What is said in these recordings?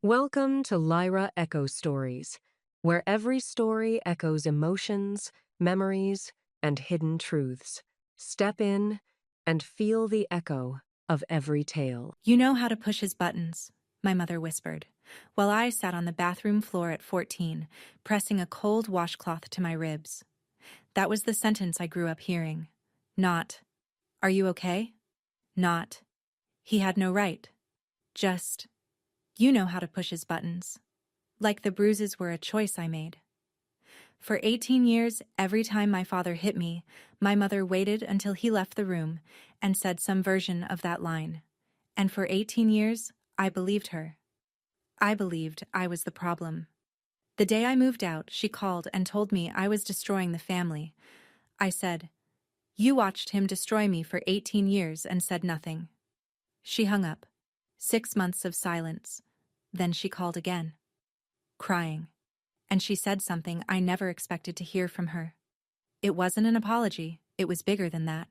Welcome to Lyra Echo Stories, where every story echoes emotions, memories, and hidden truths. Step in and feel the echo of every tale. "You know how to push his buttons," my mother whispered, while I sat on the bathroom floor at 14, pressing a cold washcloth to my ribs. That was the sentence I grew up hearing. Not, "Are you okay?" Not, "He had no right." Just, "You know how to push his buttons." Like the bruises were a choice I made. For 18 years, every time my father hit me, my mother waited until he left the room and said some version of that line. And for 18 years, I believed her. I believed I was the problem. The day I moved out, she called and told me I was destroying the family. I said, "You watched him destroy me for 18 years and said nothing." She hung up. 6 months of silence. Then she called again, crying. And she said something I never expected to hear from her. It wasn't an apology, it was bigger than that.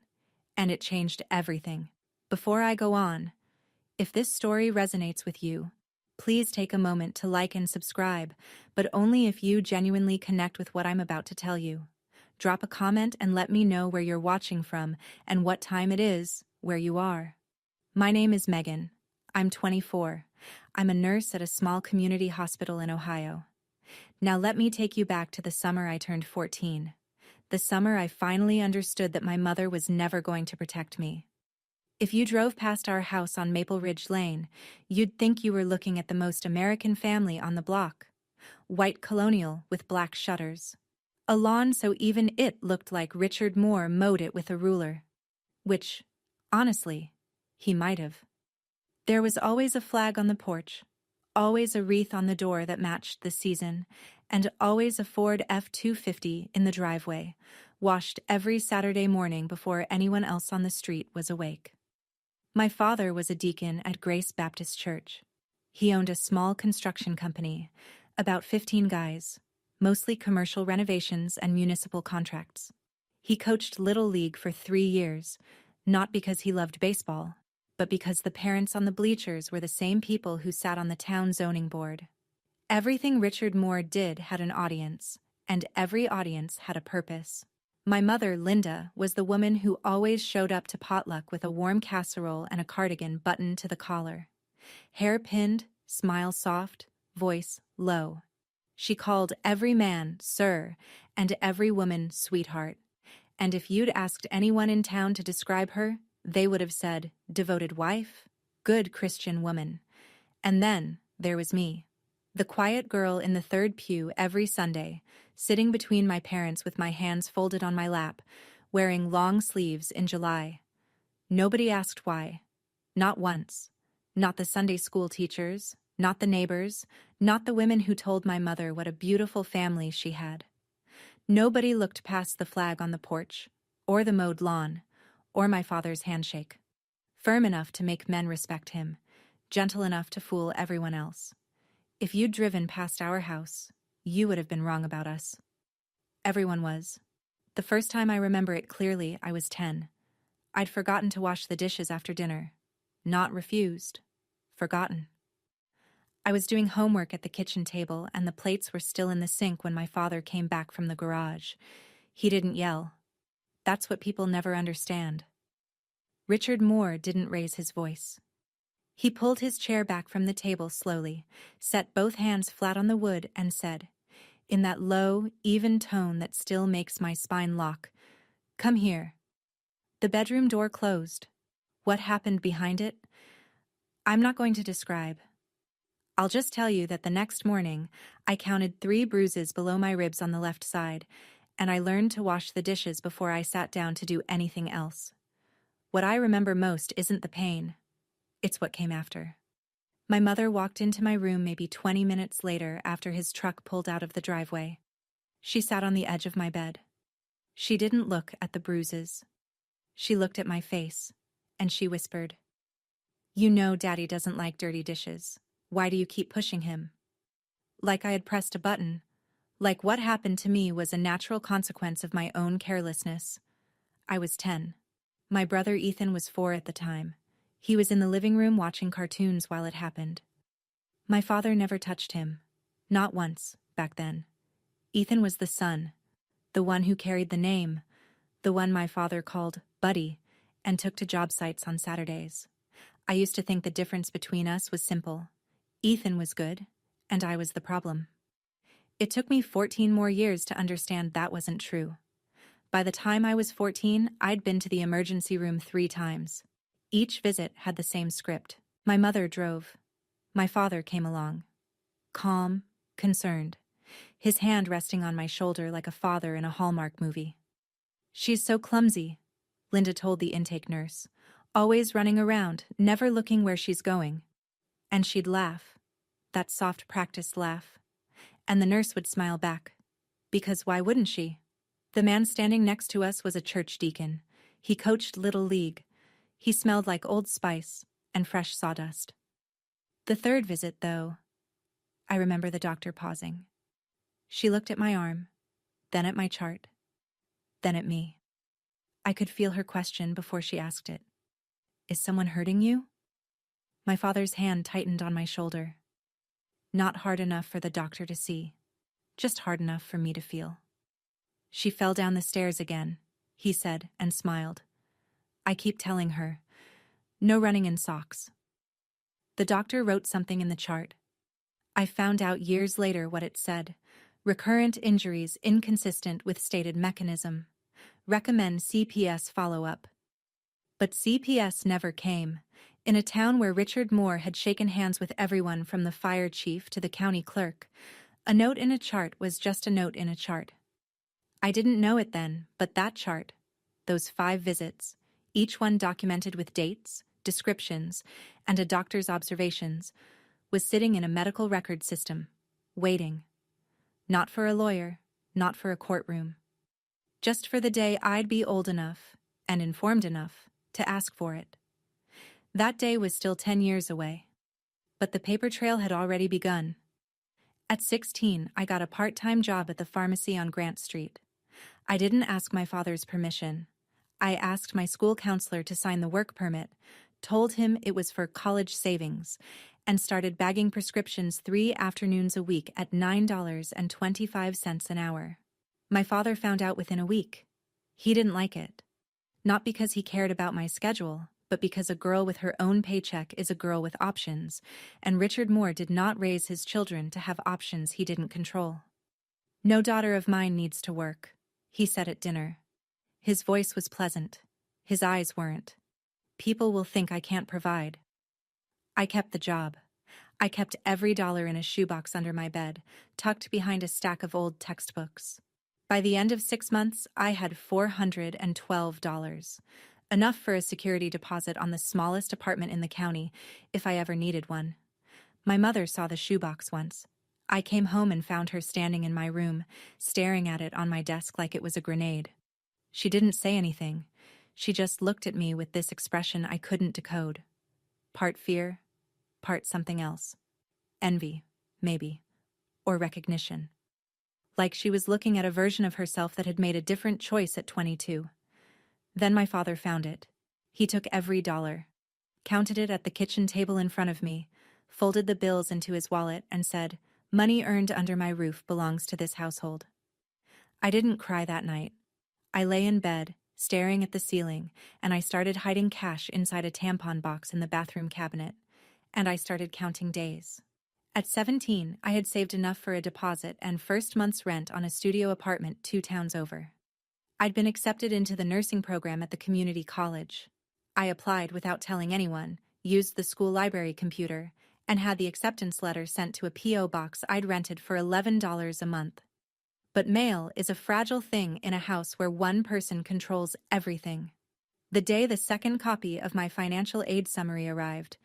And it changed everything. Before I go on, if this story resonates with you, please take a moment to like and subscribe, but only if you genuinely connect with what I'm about to tell you. Drop a comment and let me know where you're watching from and what time it is where you are. My name is Megan. I'm 24. I'm a nurse at a small community hospital in Ohio. Now let me take you back to the summer I turned 14. The summer I finally understood that my mother was never going to protect me. If you drove past our house on Maple Ridge Lane, you'd think you were looking at the most American family on the block. White colonial with black shutters. A lawn so even it looked like Richard Moore mowed it with a ruler. Which, honestly, he might have. There was always a flag on the porch, always a wreath on the door that matched the season, and always a Ford F-250 in the driveway, washed every Saturday morning before anyone else on the street was awake. My father was a deacon at Grace Baptist Church. He owned a small construction company, about 15 guys, mostly commercial renovations and municipal contracts. He coached Little League for 3 years, not because he loved baseball, but because the parents on the bleachers were the same people who sat on the town zoning board. Everything Richard Moore did had an audience, and every audience had a purpose. My mother, Linda, was the woman who always showed up to potluck with a warm casserole and a cardigan buttoned to the collar. Hair pinned, smile soft, voice low. She called every man sir and every woman sweetheart. And if you'd asked anyone in town to describe her, they would have said, devoted wife, good Christian woman. And then there was me, the quiet girl in the third pew every Sunday, sitting between my parents with my hands folded on my lap, wearing long sleeves in July. Nobody asked why. Not once. Not the Sunday school teachers, not the neighbors, not the women who told my mother what a beautiful family she had. Nobody looked past the flag on the porch, or the mowed lawn, or my father's handshake. Firm enough to make men respect him, gentle enough to fool everyone else. If you'd driven past our house, you would have been wrong about us. Everyone was. The first time I remember it clearly, I was 10. I'd forgotten to wash the dishes after dinner. Not refused. Forgotten. I was doing homework at the kitchen table, and the plates were still in the sink when my father came back from the garage. He didn't yell. That's what people never understand. Richard Moore didn't raise his voice. He pulled his chair back from the table slowly, set both hands flat on the wood, and said, in that low, even tone that still makes my spine lock, "Come here." The bedroom door closed. What happened behind it? I'm not going to describe. I'll just tell you that the next morning, I counted 3 bruises below my ribs on the left side, and I learned to wash the dishes before I sat down to do anything else. What I remember most isn't the pain. It's what came after. My mother walked into my room maybe 20 minutes later after his truck pulled out of the driveway. She sat on the edge of my bed. She didn't look at the bruises. She looked at my face, and she whispered, "You know Daddy doesn't like dirty dishes. Why do you keep pushing him?" Like I had pressed a button. Like what happened to me was a natural consequence of my own carelessness. I was 10. My brother Ethan was 4 at the time. He was in the living room watching cartoons while it happened. My father never touched him. Not once, back then. Ethan was the son, the one who carried the name, the one my father called Buddy, and took to job sites on Saturdays. I used to think the difference between us was simple. Ethan was good, and I was the problem. It took me 14 more years to understand that wasn't true. By the time I was 14, I'd been to the emergency room 3 times. Each visit had the same script. My mother drove. My father came along. Calm, concerned, his hand resting on my shoulder like a father in a Hallmark movie. "She's so clumsy," Linda told the intake nurse. "Always running around, never looking where she's going." And she'd laugh, that soft practiced laugh. And the nurse would smile back. Because why wouldn't she? The man standing next to us was a church deacon. He coached Little League. He smelled like Old Spice and fresh sawdust. The third visit, though, I remember the doctor pausing. She looked at my arm, then at my chart, then at me. I could feel her question before she asked it. "Is someone hurting you?" My father's hand tightened on my shoulder. Not hard enough for the doctor to see, just hard enough for me to feel. "She fell down the stairs again," he said and smiled. "I keep telling her, no running in socks." The doctor wrote something in the chart. I found out years later what it said. Recurrent injuries inconsistent with stated mechanism. Recommend CPS follow-up. But CPS never came. In a town where Richard Moore had shaken hands with everyone from the fire chief to the county clerk, a note in a chart was just a note in a chart. I didn't know it then, but that chart, those 5 visits, each one documented with dates, descriptions, and a doctor's observations, was sitting in a medical record system, waiting. Not for a lawyer, not for a courtroom. Just for the day I'd be old enough, and informed enough, to ask for it. That day was still 10 years away. But the paper trail had already begun. At 16, I got a part-time job at the pharmacy on Grant Street. I didn't ask my father's permission. I asked my school counselor to sign the work permit, told him it was for college savings, and started bagging prescriptions 3 afternoons a week at $9.25 an hour. My father found out within a week. He didn't like it. Not because he cared about my schedule, but because a girl with her own paycheck is a girl with options, and Richard Moore did not raise his children to have options he didn't control. "No daughter of mine needs to work," he said at dinner. His voice was pleasant. His eyes weren't. "People will think I can't provide." I kept the job. I kept every dollar in a shoebox under my bed, tucked behind a stack of old textbooks. By the end of 6 months, I had $412, enough for a security deposit on the smallest apartment in the county, if I ever needed one. My mother saw the shoebox once. I came home and found her standing in my room, staring at it on my desk like it was a grenade. She didn't say anything. She just looked at me with this expression I couldn't decode. Part fear, part something else. Envy, maybe, or recognition. Like she was looking at a version of herself that had made a different choice at 22. Then my father found it. He took every dollar, counted it at the kitchen table in front of me, folded the bills into his wallet, and said, "Money earned under my roof belongs to this household." I didn't cry that night. I lay in bed, staring at the ceiling, and I started hiding cash inside a tampon box in the bathroom cabinet, and I started counting days. At 17, I had saved enough for a deposit and first month's rent on a studio apartment 2 towns over. I'd been accepted into the nursing program at the community college. I applied without telling anyone, used the school library computer, and had the acceptance letter sent to a P.O. box I'd rented for $11 a month. But mail is a fragile thing in a house where one person controls everything. The day the second copy of my financial aid summary arrived,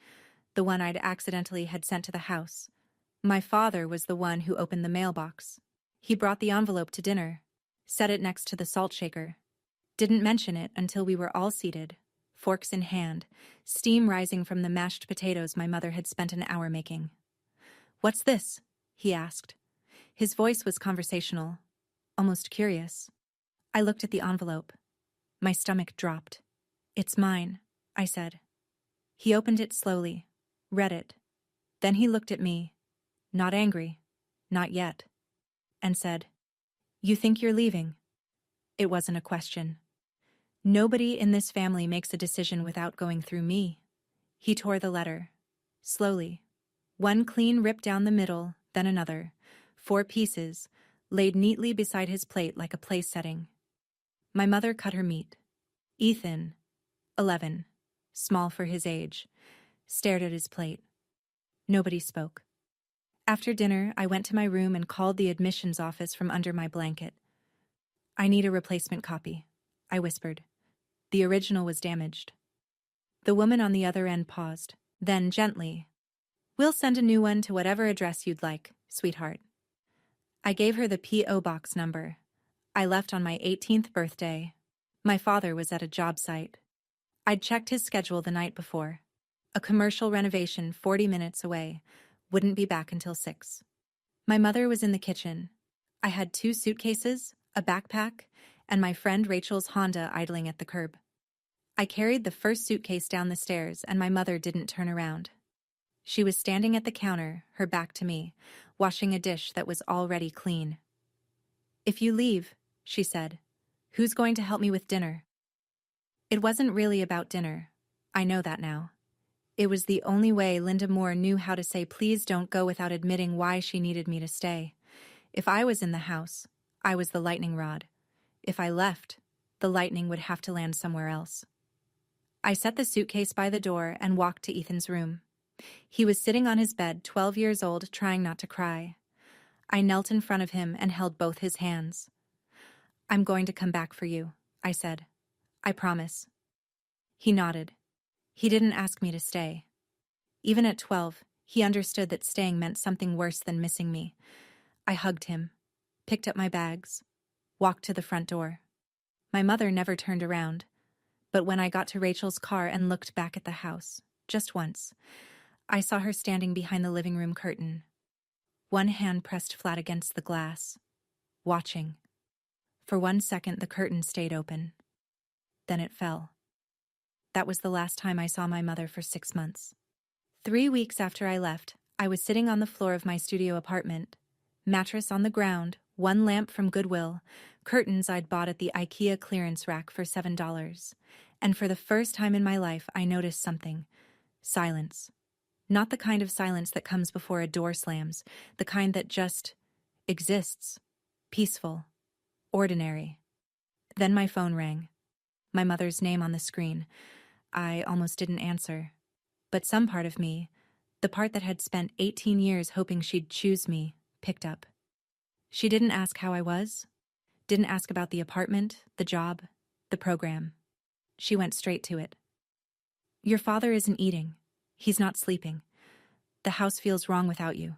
the one I'd accidentally had sent to the house, my father was the one who opened the mailbox. He brought the envelope to dinner, set it next to the salt shaker. Didn't mention it until we were all seated, forks in hand, steam rising from the mashed potatoes my mother had spent an hour making. "What's this?" he asked. His voice was conversational, almost curious. I looked at the envelope. My stomach dropped. "It's mine," I said. He opened it slowly, read it. Then he looked at me, not angry, not yet, and said, "You think you're leaving?" It wasn't a question. Nobody in this family makes a decision without going through me. He tore the letter. Slowly. One clean rip down the middle, then another. 4 pieces, laid neatly beside his plate like a place setting. My mother cut her meat. Ethan, 11, small for his age, stared at his plate. Nobody spoke. After dinner, I went to my room and called the admissions office from under my blanket. "I need a replacement copy," I whispered. The original was damaged. The woman on the other end paused, then gently, "We'll send a new one to whatever address you'd like, sweetheart." I gave her the P.O. box number. I left on my 18th birthday. My father was at a job site. I'd checked his schedule the night before. A commercial renovation 40 minutes away. Wouldn't be back until 6. My mother was in the kitchen. I had 2 suitcases, a backpack, and my friend Rachel's Honda idling at the curb. I carried the first suitcase down the stairs, and my mother didn't turn around. She was standing at the counter, her back to me, washing a dish that was already clean. "If you leave," she said, "who's going to help me with dinner?" It wasn't really about dinner. I know that now. It was the only way Linda Moore knew how to say please don't go without admitting why she needed me to stay. If I was in the house, I was the lightning rod. If I left, the lightning would have to land somewhere else. I set the suitcase by the door and walked to Ethan's room. He was sitting on his bed, 12 years old, trying not to cry. I knelt in front of him and held both his hands. "I'm going to come back for you," I said. "I promise." He nodded. He didn't ask me to stay. Even at 12, he understood that staying meant something worse than missing me. I hugged him, picked up my bags, walked to the front door. My mother never turned around, but when I got to Rachel's car and looked back at the house, just once, I saw her standing behind the living room curtain, one hand pressed flat against the glass, watching. For 1 second, the curtain stayed open. Then it fell. That was the last time I saw my mother for 6 months. 3 weeks after I left, I was sitting on the floor of my studio apartment, mattress on the ground, 1 lamp from Goodwill, curtains I'd bought at the IKEA clearance rack for $7. And for the first time in my life, I noticed something. Silence. Not the kind of silence that comes before a door slams, the kind that just exists. Peaceful. Ordinary. Then my phone rang. My mother's name on the screen. I almost didn't answer. But some part of me, the part that had spent 18 years hoping she'd choose me, picked up. She didn't ask how I was. Didn't ask about the apartment, the job, the program. She went straight to it. "Your father isn't eating. He's not sleeping. The house feels wrong without you."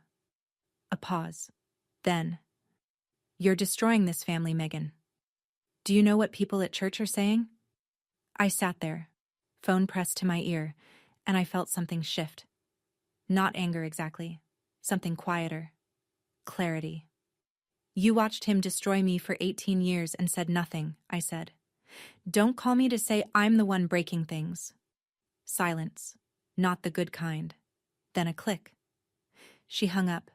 A pause. Then, "You're destroying this family, Megan. Do you know what people at church are saying?" I sat there, phone pressed to my ear, and I felt something shift. Not anger exactly. Something quieter. Clarity. "You watched him destroy me for 18 years and said nothing," I said. "Don't call me to say I'm the one breaking things." Silence. Not the good kind. Then a click. She hung up.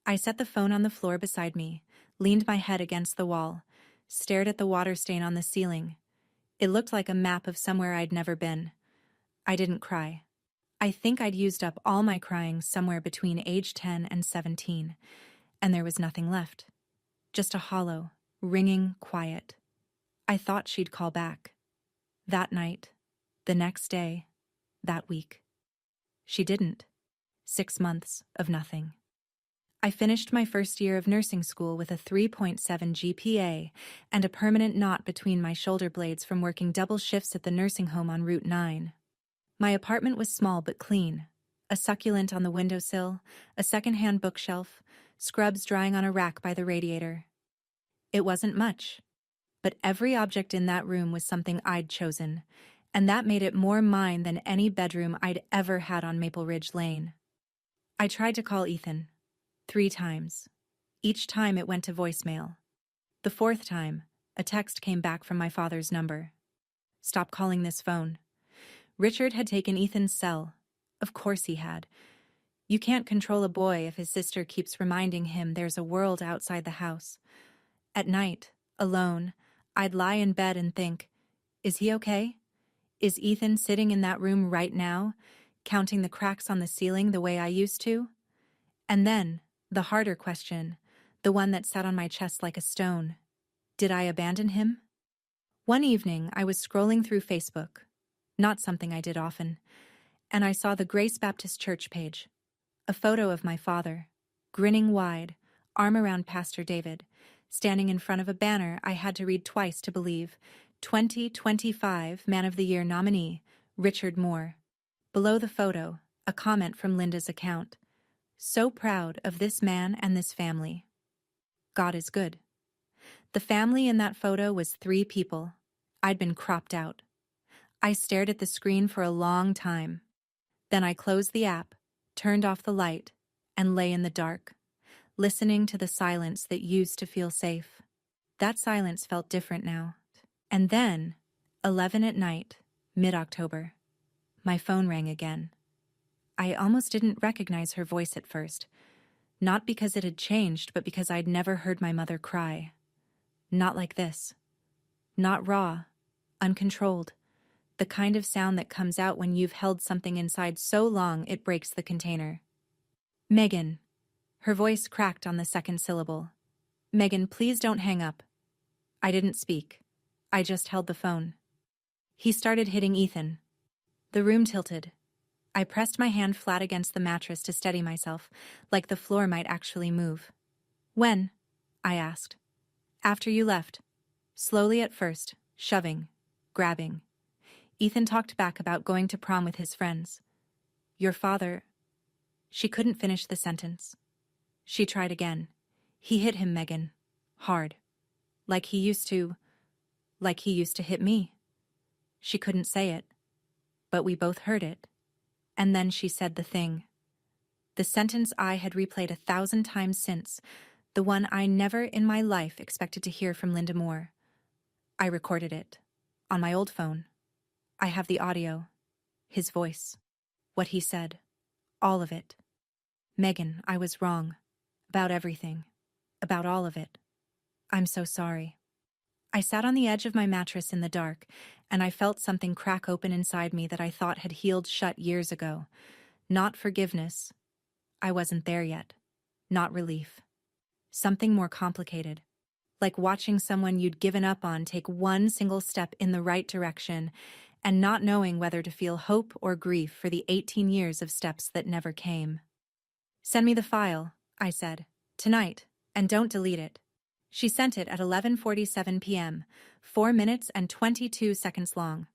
I set the phone on the floor beside me, leaned my head against the wall, stared at the water stain on the ceiling. It looked like a map of somewhere I'd never been. I didn't cry. I think I'd used up all my crying somewhere between age 10 and 17, and there was nothing left. Just a hollow, ringing quiet. I thought she'd call back. That night, the next day, that week. She didn't. 6 months of nothing. I finished my first year of nursing school with a 3.7 GPA and a permanent knot between my shoulder blades from working double shifts at the nursing home on Route 9. My apartment was small but clean. A succulent on the windowsill, a second-hand bookshelf, scrubs drying on a rack by the radiator. It wasn't much, but every object in that room was something I'd chosen, and that made it more mine than any bedroom I'd ever had on Maple Ridge Lane. I tried to call Ethan. 3 times. Each time it went to voicemail. The 4th time, a text came back from my father's number. "Stop calling this phone." Richard had taken Ethan's cell. Of course he had. You can't control a boy if his sister keeps reminding him there's a world outside the house. At night, alone, I'd lie in bed and think, is he okay? Is Ethan sitting in that room right now, counting the cracks on the ceiling the way I used to? And then, the harder question, the one that sat on my chest like a stone, did I abandon him? One evening, I was scrolling through Facebook, not something I did often, and I saw the Grace Baptist Church page. A photo of my father, grinning wide, arm around Pastor David, standing in front of a banner I had to read twice to believe, 2025 Man of the Year nominee, Richard Moore. Below the photo, a comment from Linda's account. So proud of this man and this family. God is good. The family in that photo was 3 people. I'd been cropped out. I stared at the screen for a long time. Then I closed the app, turned off the light, and lay in the dark, listening to the silence that used to feel safe. That silence felt different now. And then, 11 at night, mid-October, my phone rang again. I almost didn't recognize her voice at first, not because it had changed, but because I'd never heard my mother cry. Not like this. Not raw, uncontrolled, the kind of sound that comes out when you've held something inside so long it breaks the container. Megan. Her voice cracked on the second syllable. Megan, please don't hang up. I didn't speak. I just held the phone. He started hitting Ethan. The room tilted. I pressed my hand flat against the mattress to steady myself, like the floor might actually move. When? I asked. After you left. Slowly at first, shoving, grabbing. Ethan talked back about going to prom with his friends. Your father... She couldn't finish the sentence. She tried again. He hit him, Megan. Hard. Like he used to hit me. She couldn't say it. But we both heard it. And then she said the thing. The sentence I had replayed 1,000 times since, the one I never in my life expected to hear from Linda Moore. I recorded it. On my old phone. I have the audio. His voice. What he said. All of it. Megan, I was wrong. About everything. About all of it. I'm so sorry. I sat on the edge of my mattress in the dark, and I felt something crack open inside me that I thought had healed shut years ago. Not forgiveness. I wasn't there yet. Not relief. Something more complicated. Like watching someone you'd given up on take one single step in the right direction and not knowing whether to feel hope or grief for the 18 years of steps that never came. Send me the file, I said, tonight, and don't delete it. She sent it at 11:47 p.m., 4 minutes and 22 seconds long.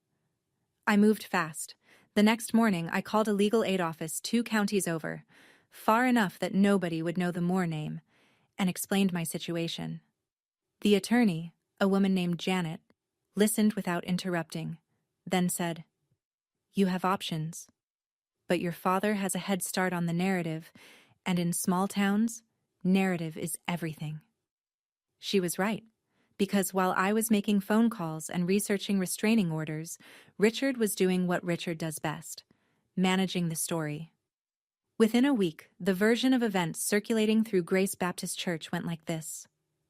I moved fast. The next morning, I called a legal aid office 2 counties over, far enough that nobody would know the Moore name, and explained my situation. The attorney, a woman named Janet, listened without interrupting, then said, You have options. But your father has a head start on the narrative, and in small towns, narrative is everything. She was right, because while I was making phone calls and researching restraining orders, Richard was doing what Richard does best, managing the story. Within a week, the version of events circulating through Grace Baptist Church went like this.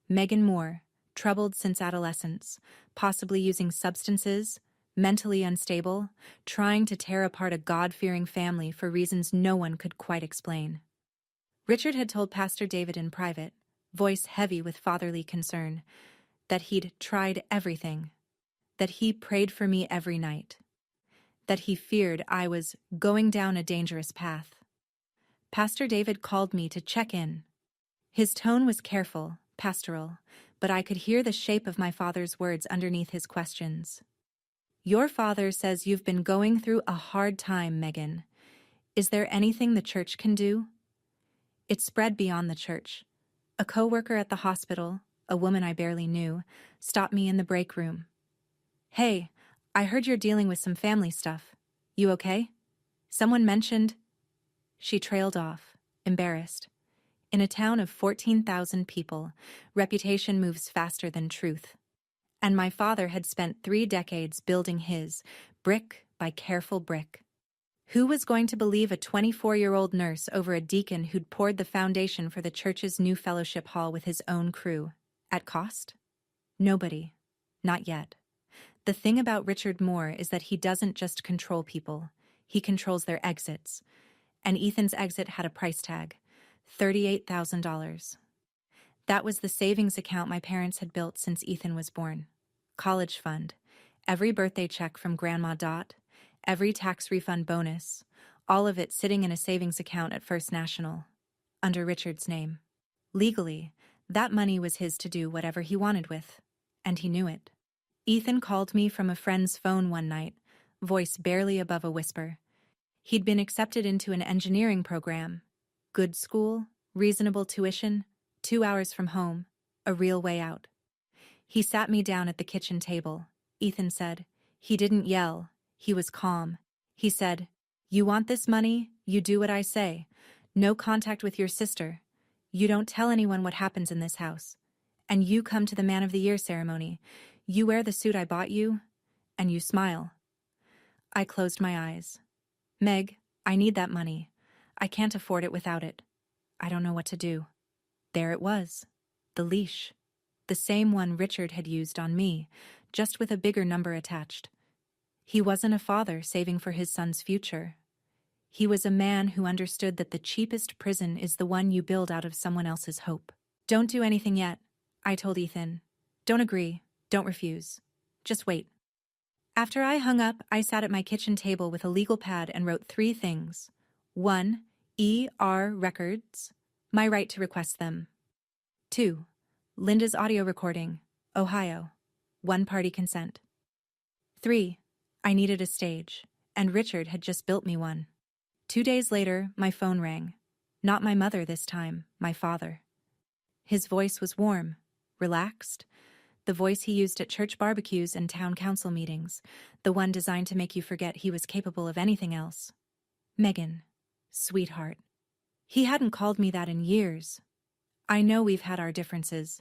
Megan Moore, troubled since adolescence, possibly using substances, mentally unstable, trying to tear apart a God-fearing family for reasons no one could quite explain. Richard had told Pastor David in private, voice heavy with fatherly concern, that he'd tried everything, that he prayed for me every night, that he feared I was going down a dangerous path. Pastor David called me to check in. His tone was careful, pastoral, but I could hear the shape of my father's words underneath his questions. Your father says you've been going through a hard time, Megan. Is there anything the church can do? It spread beyond the church. A co-worker at the hospital, a woman I barely knew, stopped me in the break room. Hey, I heard you're dealing with some family stuff. You okay? Someone mentioned... She trailed off, embarrassed. In a town of 14,000 people, reputation moves faster than truth. And my father had spent 3 decades building his, brick by careful brick. Who was going to believe a 24-year-old nurse over a deacon who'd poured the foundation for the church's new fellowship hall with his own crew? At cost? Nobody. Not yet. The thing about Richard Moore is that he doesn't just control people, he controls their exits. And Ethan's exit had a price tag, $38,000. That was the savings account my parents had built since Ethan was born. College fund, every birthday check from Grandma Dot, every tax refund bonus, all of it sitting in a savings account at First National, under Richard's name. Legally, that money was his to do whatever he wanted with, and he knew it. Ethan called me from a friend's phone one night, voice barely above a whisper. He'd been accepted into an engineering program. Good school, reasonable tuition, 2 hours from home, a real way out. He sat me down at the kitchen table. Ethan said. He didn't yell. He was calm. He said, "You want this money? You do what I say. No contact with your sister. You don't tell anyone what happens in this house. And you come to the Man of the Year ceremony. You wear the suit I bought you, and you smile." I closed my eyes. Meg, I need that money. I can't afford it without it. I don't know what to do. There it was. The leash. The same one Richard had used on me, just with a bigger number attached. He wasn't a father saving for his son's future. He was a man who understood that the cheapest prison is the one you build out of someone else's hope. Don't do anything yet, I told Ethan. Don't agree. Don't refuse. Just wait. After I hung up, I sat at my kitchen table with a legal pad and wrote 3 things. 1. ER records, my right to request them. 2. Linda's audio recording, Ohio, one-party consent. 3. I needed a stage, and Richard had just built me one. 2 days later, my phone rang. Not my mother this time, my father. His voice was warm, relaxed, the voice he used at church barbecues and town council meetings, the one designed to make you forget he was capable of anything else. Megan, sweetheart. He hadn't called me that in years. I know we've had our differences,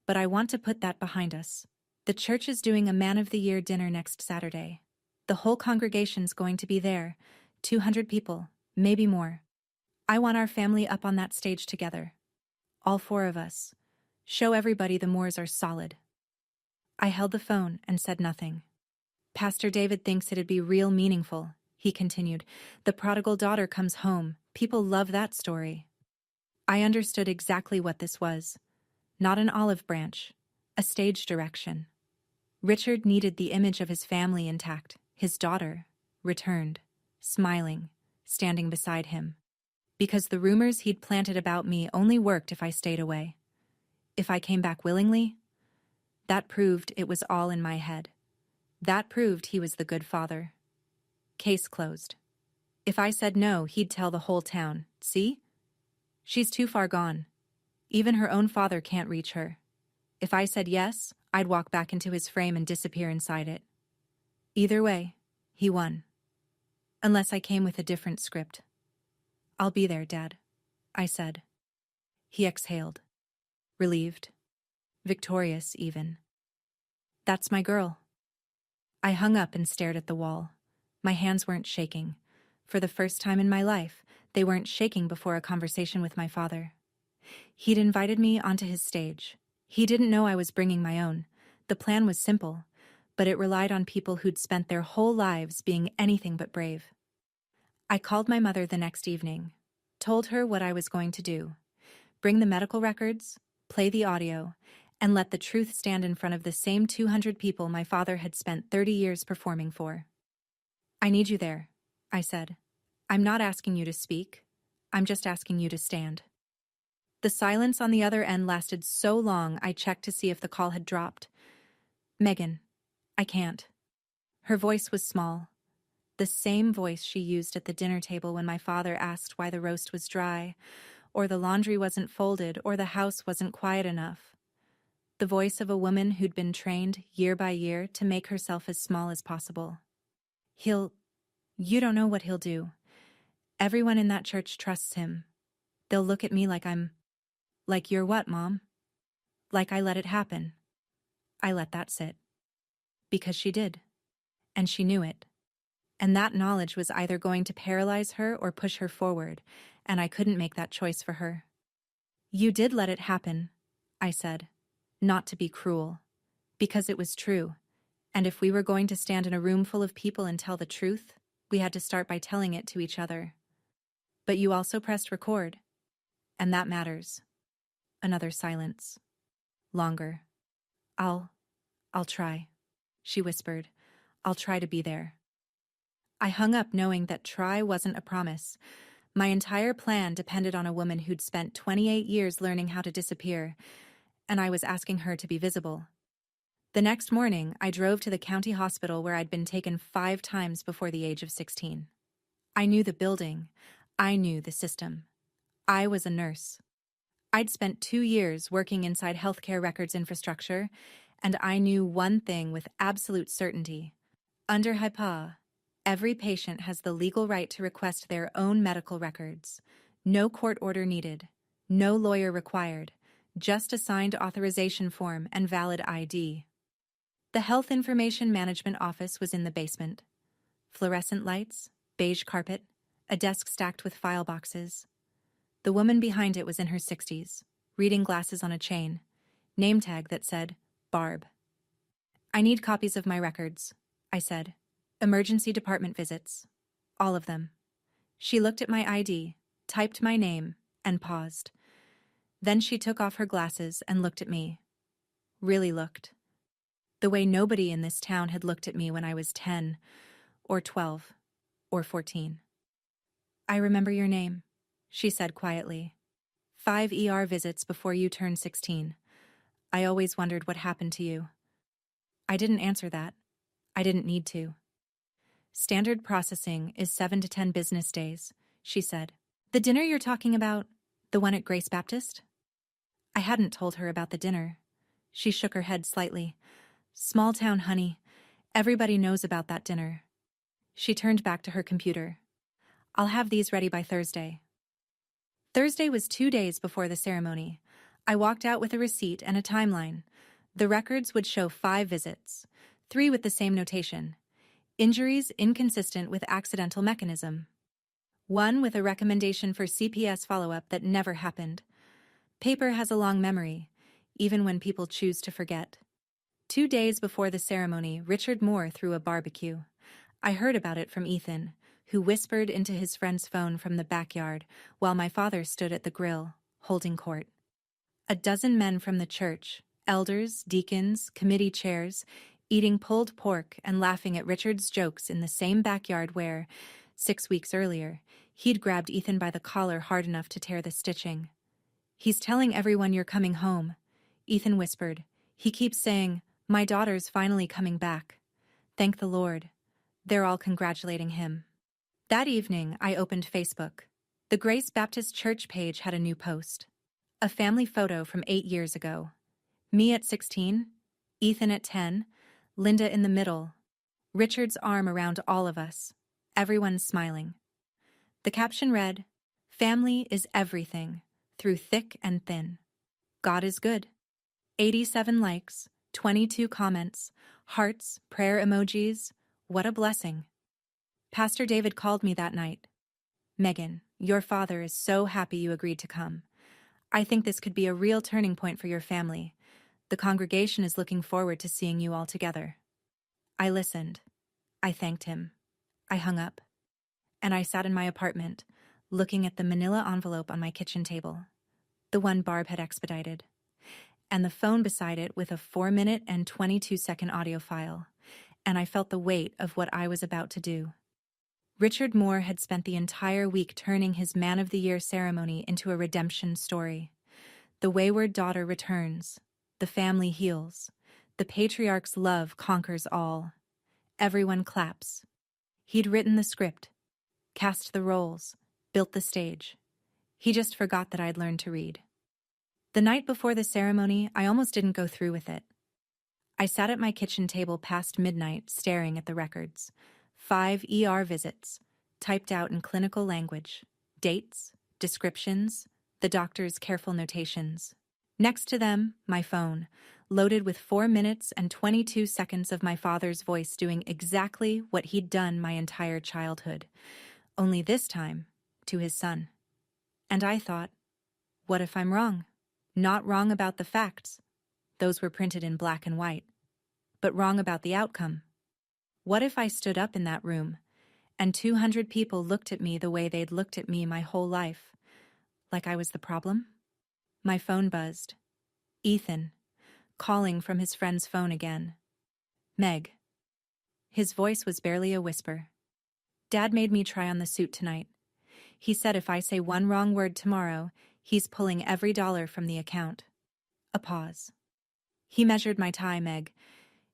but I want to put that behind us. The church is doing a Man of the Year dinner next Saturday. The whole congregation's going to be there, 200 people, maybe more. I want our family up on that stage together. All 4 of us. Show everybody the Moores are solid. I held the phone and said nothing. Pastor David thinks it'd be real meaningful, he continued. The prodigal daughter comes home. People love that story. I understood exactly what this was. Not an olive branch, a stage direction. Richard needed the image of his family intact, his daughter, returned, smiling, standing beside him. Because the rumors he'd planted about me only worked if I stayed away. If I came back willingly, that proved it was all in my head. That proved he was the good father. Case closed. If I said no, he'd tell the whole town, "See? She's too far gone. Even her own father can't reach her." If I said yes, I'd walk back into his frame and disappear inside it. Either way, he won. Unless I came with a different script. "I'll be there, Dad," I said. He exhaled. Relieved. Victorious, even. "That's my girl." I hung up and stared at the wall. My hands weren't shaking. For the first time in my life, they weren't shaking before a conversation with my father. He'd invited me onto his stage. He didn't know I was bringing my own. The plan was simple, but it relied on people who'd spent their whole lives being anything but brave. I called my mother the next evening, told her what I was going to do. Bring the medical records, play the audio, and let the truth stand in front of the same 200 people my father had spent 30 years performing for. "I need you there," I said. "I'm not asking you to speak. I'm just asking you to stand." The silence on the other end lasted so long I checked to see if the call had dropped. "Megan, I can't." Her voice was small. The same voice she used at the dinner table when my father asked why the roast was dry, or the laundry wasn't folded, or the house wasn't quiet enough. The voice of a woman who'd been trained year by year to make herself as small as possible. You don't know what he'll do. Everyone in that church trusts him. They'll look at me like like you're what, Mom? Like I let it happen. I let that sit. Because she did. And she knew it. And that knowledge was either going to paralyze her or push her forward, and I couldn't make that choice for her. "You did let it happen," I said, not to be cruel, because it was true, and if we were going to stand in a room full of people and tell the truth, we had to start by telling it to each other. "But you also pressed record, and that matters." Another silence. Longer. I'll try," she whispered. "I'll try to be there." I hung up knowing that try wasn't a promise. My entire plan depended on a woman who'd spent 28 years learning how to disappear, and I was asking her to be visible. The next morning, I drove to the county hospital where I'd been taken 5 times before the age of 16. I knew the building. I knew the system. I was a nurse. I'd spent 2 years working inside healthcare records infrastructure, and I knew one thing with absolute certainty. Under HIPAA, every patient has the legal right to request their own medical records. No court order needed. No lawyer required. Just a signed authorization form and valid ID. The Health Information Management Office was in the basement. Fluorescent lights, beige carpet, a desk stacked with file boxes. The woman behind it was in her 60s, reading glasses on a chain, name tag that said, Barb. "I need copies of my records," I said. "Emergency department visits. All of them." She looked at my ID, typed my name, and paused. Then she took off her glasses and looked at me. Really looked. The way nobody in this town had looked at me when I was 10, or 12, or 14. "I remember your name," she said quietly. "5 ER visits before you turned 16. I always wondered what happened to you." I didn't answer that. I didn't need to. "Standard processing is 7 to 10 business days," she said. "The dinner you're talking about, the one at Grace Baptist?" I hadn't told her about the dinner. She shook her head slightly. "Small town, honey. Everybody knows about that dinner." She turned back to her computer. "I'll have these ready by Thursday." Thursday was 2 days before the ceremony. I walked out with a receipt and a timeline. The records would show 5 visits, 3 with the same notation. Injuries inconsistent with accidental mechanism. 1 with a recommendation for CPS follow-up that never happened. Paper has a long memory, even when people choose to forget. 2 days before the ceremony, Richard Moore threw a barbecue. I heard about it from Ethan, who whispered into his friend's phone from the backyard while my father stood at the grill, holding court. A dozen men from the church, elders, deacons, committee chairs, eating pulled pork and laughing at Richard's jokes in the same backyard where, 6 weeks earlier, he'd grabbed Ethan by the collar hard enough to tear the stitching. "He's telling everyone you're coming home," Ethan whispered. "He keeps saying, 'My daughter's finally coming back.' Thank the Lord." They're all congratulating him. That evening, I opened Facebook. The Grace Baptist Church page had a new post. A family photo from 8 years ago. Me at 16, Ethan at 10, Linda in the middle, Richard's arm around all of us. Everyone's smiling. The caption read, "Family is everything, through thick and thin. God is good." 87 likes, 22 comments, hearts, prayer emojis. What a blessing. Pastor David called me that night. "Megan, your father is so happy you agreed to come. I think this could be a real turning point for your family. The congregation is looking forward to seeing you all together." I listened. I thanked him. I hung up. And I sat in my apartment, looking at the manila envelope on my kitchen table, the one Barb had expedited, and the phone beside it with a 4-minute and 22-second audio file, and I felt the weight of what I was about to do. Richard Moore had spent the entire week turning his Man of the Year ceremony into a redemption story. The wayward daughter returns. The family heals. The patriarch's love conquers all. Everyone claps. He'd written the script, cast the roles, built the stage. He just forgot that I'd learned to read. The night before the ceremony, I almost didn't go through with it. I sat at my kitchen table past midnight, staring at the records. 5 ER visits, typed out in clinical language, dates, descriptions, the doctor's careful notations. Next to them, my phone, loaded with 4 minutes and 22 seconds of my father's voice doing exactly what he'd done my entire childhood, only this time to his son. And I thought, what if I'm wrong? Not wrong about the facts. Those were printed in black and white. But wrong about the outcome. What if I stood up in that room, and 200 people looked at me the way they'd looked at me my whole life, like I was the problem? My phone buzzed. Ethan, calling from his friend's phone again. Meg. His voice was barely a whisper. Dad made me try on the suit tonight. He said if I say one wrong word tomorrow, he's pulling every dollar from the account. A pause. He measured my tie, Meg.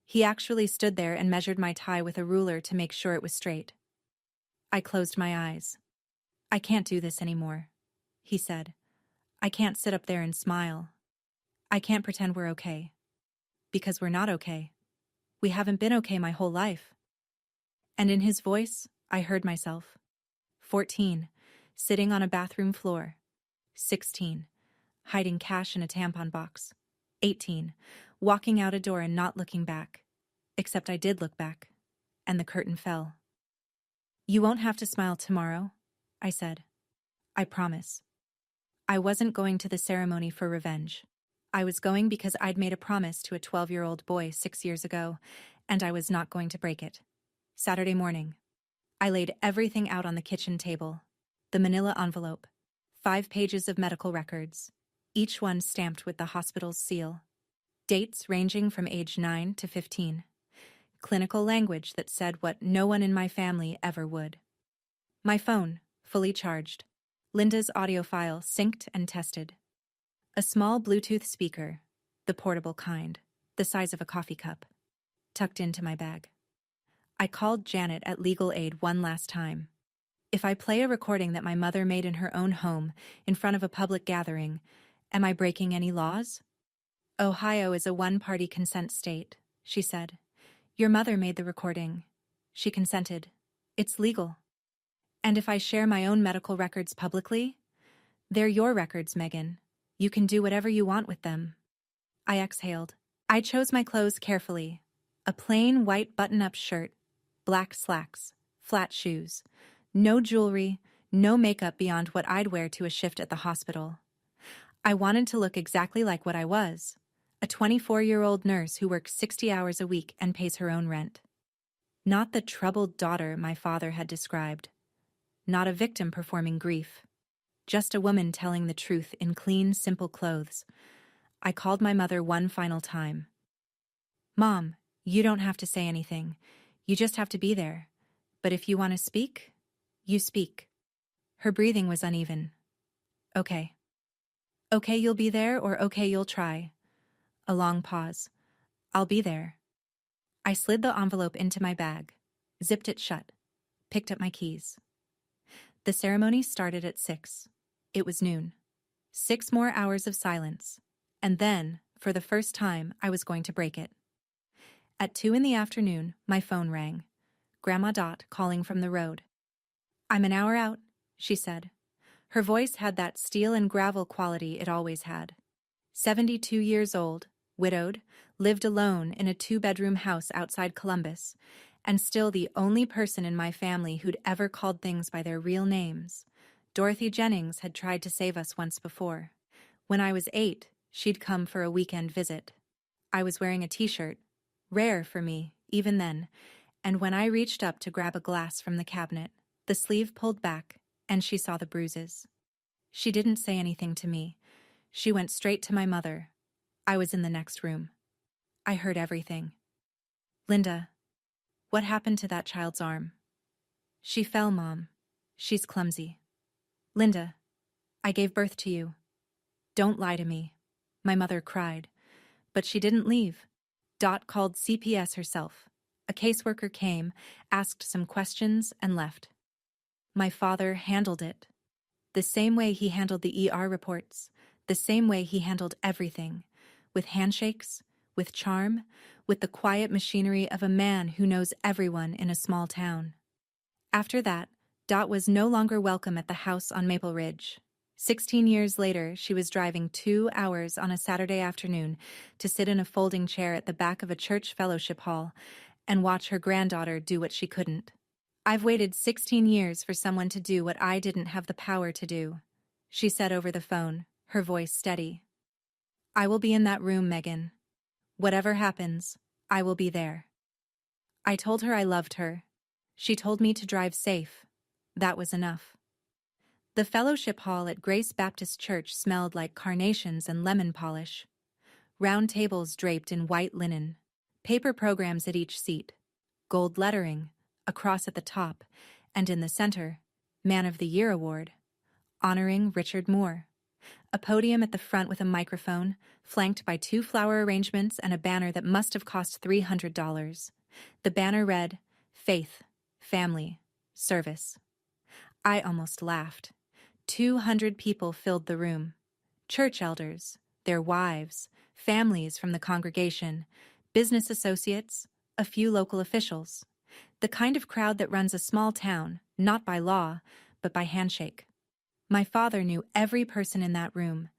He actually stood there and measured my tie with a ruler to make sure it was straight. I closed my eyes. I can't do this anymore, he said. I can't sit up there and smile. I can't pretend we're okay. Because we're not okay. We haven't been okay my whole life. And in his voice, I heard myself. 14, sitting on a bathroom floor. 16, hiding cash in a tampon box. 18, walking out a door and not looking back. Except I did look back, and the curtain fell. You won't have to smile tomorrow, I said. I promise. I wasn't going to the ceremony for revenge. I was going because I'd made a promise to a 12-year-old boy 6 years ago, and I was not going to break it. Saturday morning, I laid everything out on the kitchen table. The manila envelope, 5 pages of medical records, each one stamped with the hospital's seal. Dates ranging from age 9 to 15. Clinical language that said what no one in my family ever would. My phone, fully charged. Linda's audio file synced and tested. A small Bluetooth speaker, the portable kind, the size of a coffee cup, tucked into my bag. I called Janet at Legal Aid one last time. If I play a recording that my mother made in her own home, in front of a public gathering, am I breaking any laws? Ohio is a one-party consent state, she said. Your mother made the recording. She consented. It's legal. And if I share my own medical records publicly? They're your records, Megan. You can do whatever you want with them. I exhaled. I chose my clothes carefully. A plain white button-up shirt, black slacks, flat shoes. No jewelry, no makeup beyond what I'd wear to a shift at the hospital. I wanted to look exactly like what I was. A 24-year-old nurse who works 60 hours a week and pays her own rent. Not the troubled daughter my father had described. Not a victim performing grief. Just a woman telling the truth in clean, simple clothes. I called my mother one final time. Mom, you don't have to say anything. You just have to be there. But if you want to speak, you speak. Her breathing was uneven. Okay. Okay, you'll be there, or okay, you'll try. A long pause. I'll be there. I slid the envelope into my bag, zipped it shut, picked up my keys. The ceremony started at 6. It was noon. 6 more hours of silence. And then, for the first time, I was going to break it. At 2 in the afternoon, my phone rang. Grandma Dot calling from the road. I'm an hour out, she said. Her voice had that steel and gravel quality it always had. 72 years old, widowed, lived alone in a 2-bedroom house outside Columbus, and still the only person in my family who'd ever called things by their real names. Dorothy Jennings had tried to save us once before. When I was 8, she'd come for a weekend visit. I was wearing a t-shirt, rare for me, even then, and when I reached up to grab a glass from the cabinet, the sleeve pulled back, and she saw the bruises. She didn't say anything to me. She went straight to my mother. I was in the next room. I heard everything. Linda, what happened to that child's arm? She fell, Mom. She's clumsy. Linda, I gave birth to you. Don't lie to me. My mother cried. But she didn't leave. Dot called CPS herself. A caseworker came, asked some questions, and left. My father handled it. The same way he handled the ER reports, the same way he handled everything. With handshakes, with charm, with the quiet machinery of a man who knows everyone in a small town. After that, Dot was no longer welcome at the house on Maple Ridge. 16 years later, she was driving 2 hours on a Saturday afternoon to sit in a folding chair at the back of a church fellowship hall and watch her granddaughter do what she couldn't. I've waited 16 years for someone to do what I didn't have the power to do, she said over the phone, her voice steady. I will be in that room, Megan. Whatever happens, I will be there. I told her I loved her. She told me to drive safe. That was enough. The fellowship hall at Grace Baptist Church smelled like carnations and lemon polish. Round tables draped in white linen, paper programs at each seat, gold lettering, a cross at the top, and in the center, Man of the Year Award, honoring Richard Moore. A podium at the front with a microphone, flanked by 2 flower arrangements and a banner that must have cost $300. The banner read, Faith, Family, Service. I almost laughed. 200 people filled the room. Church elders, their wives, families from the congregation, business associates, a few local officials. The kind of crowd that runs a small town, not by law, but by handshake. My father knew every person in that room.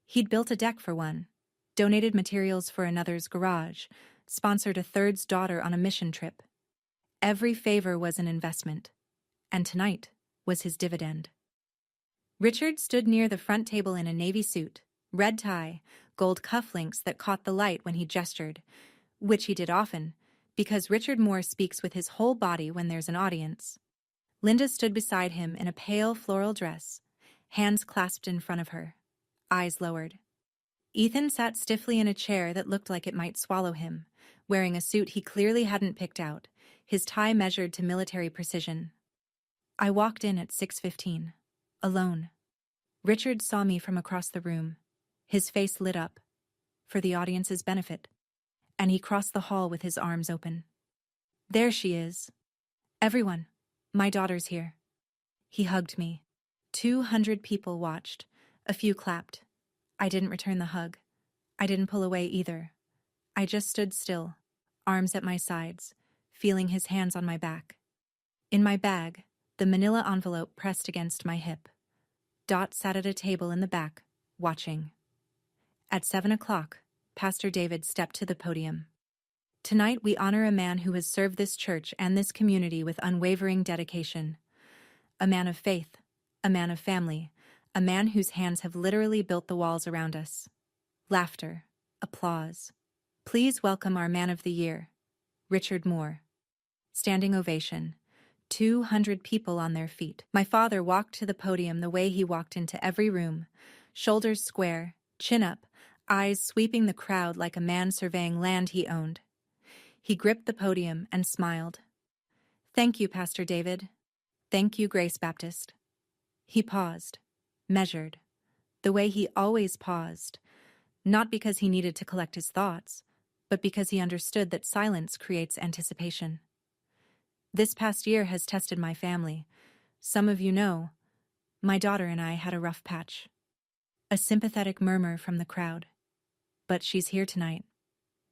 He'd built a deck for one, donated materials for another's garage, sponsored a third's daughter on a mission trip. Every favor was an investment, and tonight was his dividend. Richard stood near the front table in a navy suit, red tie, gold cufflinks that caught the light when he gestured, which he did often, because Richard Moore speaks with his whole body when there's an audience. Linda stood beside him in a pale floral dress, hands clasped in front of her, eyes lowered. Ethan sat stiffly in a chair that looked like it might swallow him, wearing a suit he clearly hadn't picked out, his tie measured to military precision. I walked in at 6:15, alone. Richard saw me from across the room. His face lit up, for the audience's benefit, and he crossed the hall with his arms open. There she is. Everyone, my daughter's here. He hugged me. 200 people watched. A few clapped. I didn't return the hug. I didn't pull away either. I just stood still, arms at my sides, feeling his hands on my back. In my bag, the manila envelope pressed against my hip. Dot sat at a table in the back, watching. At 7 o'clock, Pastor David stepped to the podium. Tonight we honor a man who has served this church and this community with unwavering dedication. A man of faith, a man of family, a man whose hands have literally built the walls around us. Laughter, applause. Please welcome our Man of the Year, Richard Moore. Standing ovation. 200 people on their feet. My father walked to the podium the way he walked into every room, shoulders square, chin up, eyes sweeping the crowd like a man surveying land he owned. He gripped the podium and smiled. Thank you, Pastor David. Thank you, Grace Baptist. He paused, measured, the way he always paused, not because he needed to collect his thoughts, but because he understood that silence creates anticipation. This past year has tested my family. Some of you know, my daughter and I had a rough patch. A sympathetic murmur from the crowd. But she's here tonight.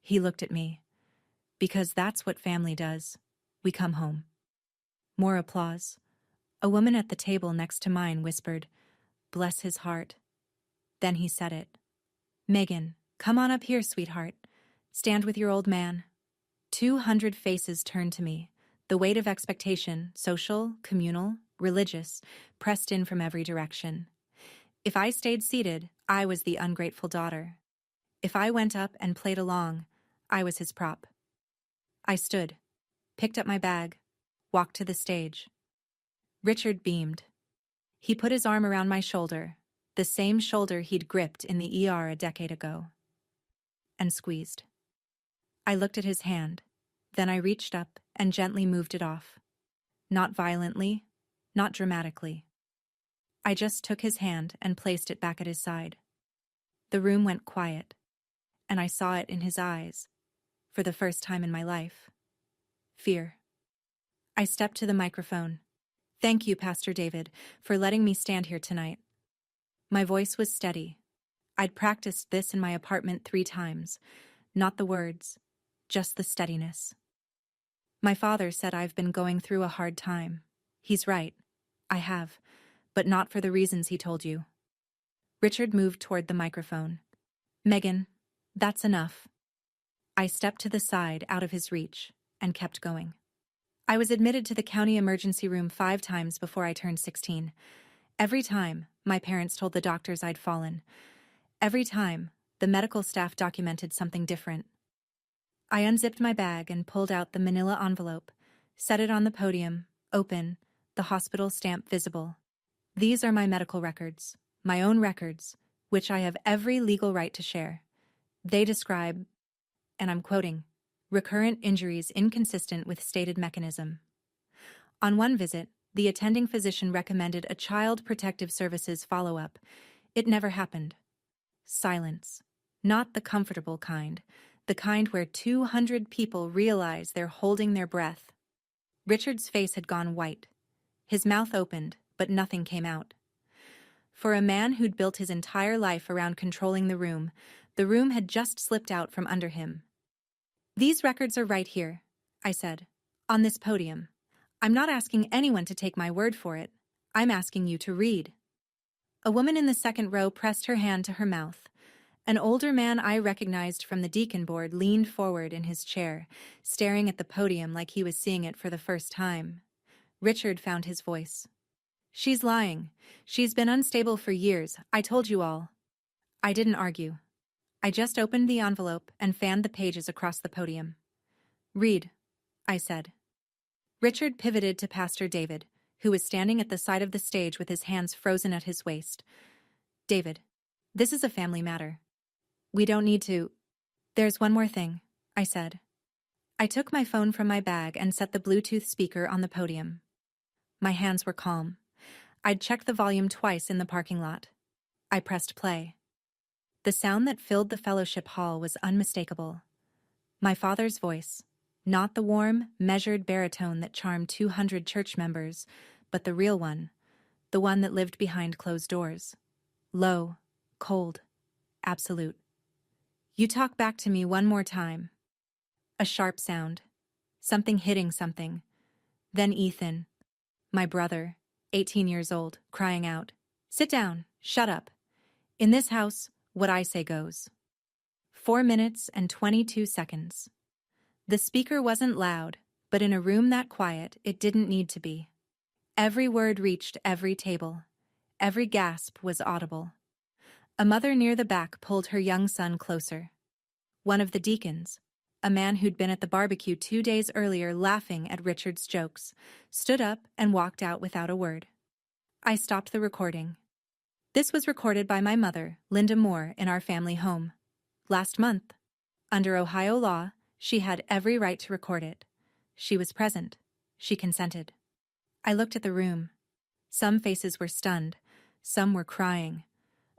He looked at me. Because that's what family does. We come home. More applause. A woman at the table next to mine whispered, "Bless his heart." Then he said it. "Megan, come on up here, sweetheart. Stand with your old man." 200 faces turned to me. The weight of expectation, social, communal, religious, pressed in from every direction. If I stayed seated, I was the ungrateful daughter. If I went up and played along, I was his prop. I stood, picked up my bag, walked to the stage. Richard beamed. He put his arm around my shoulder, the same shoulder he'd gripped in the ER a decade ago, and squeezed. I looked at his hand. Then I reached up and gently moved it off. Not violently, not dramatically. I just took his hand and placed it back at his side. The room went quiet, and I saw it in his eyes, for the first time in my life. Fear. I stepped to the microphone. Thank you, Pastor David, for letting me stand here tonight. My voice was steady. I'd practiced this in my apartment 3 times. Not the words, just the steadiness. My father said I've been going through a hard time. He's right. I have, but not for the reasons he told you. Richard moved toward the microphone. "Megan, that's enough." I stepped to the side, out of his reach, and kept going. I was admitted to the county emergency room 5 times before I turned 16. Every time, my parents told the doctors I'd fallen. Every time, the medical staff documented something different. I unzipped my bag and pulled out the manila envelope, set it on the podium, open, the hospital stamp visible. These are my medical records, my own records, which I have every legal right to share. They describe, and I'm quoting, recurrent injuries inconsistent with stated mechanism. On one visit, the attending physician recommended a Child Protective Services follow-up. It never happened. Silence. Not the comfortable kind, the kind where 200 people realize they're holding their breath. Richard's face had gone white. His mouth opened, but nothing came out. For a man who'd built his entire life around controlling the room had just slipped out from under him. "These records are right here," I said, "on this podium. I'm not asking anyone to take my word for it. I'm asking you to read." A woman in the second row pressed her hand to her mouth. An older man I recognized from the deacon board leaned forward in his chair, staring at the podium like he was seeing it for the first time. Richard found his voice. "She's lying. She's been unstable for years. I told you all." I didn't argue. I just opened the envelope and fanned the pages across the podium. "Read," I said. Richard pivoted to Pastor David, who was standing at the side of the stage with his hands frozen at his waist. "David, this is a family matter. We don't need to—" "There's one more thing," I said. I took my phone from my bag and set the Bluetooth speaker on the podium. My hands were calm. I'd checked the volume twice in the parking lot. I pressed play. The sound that filled the fellowship hall was unmistakable. My father's voice, not the warm, measured baritone that charmed 200 church members, but the real one, the one that lived behind closed doors. Low, cold, absolute. "You talk back to me one more time." A sharp sound. Something hitting something. Then Ethan, my brother, 18 years old, crying out, "Sit down, shut up. In this house, what I say goes." 4 minutes and 22 seconds. The speaker wasn't loud, but in a room that quiet, it didn't need to be. Every word reached every table. Every gasp was audible. A mother near the back pulled her young son closer. One of the deacons, a man who'd been at the barbecue 2 days earlier laughing at Richard's jokes, stood up and walked out without a word. I stopped the recording. This was recorded by my mother, Linda Moore, in our family home. Last month. Under Ohio law, she had every right to record it. She was present. She consented. I looked at the room. Some faces were stunned. Some were crying.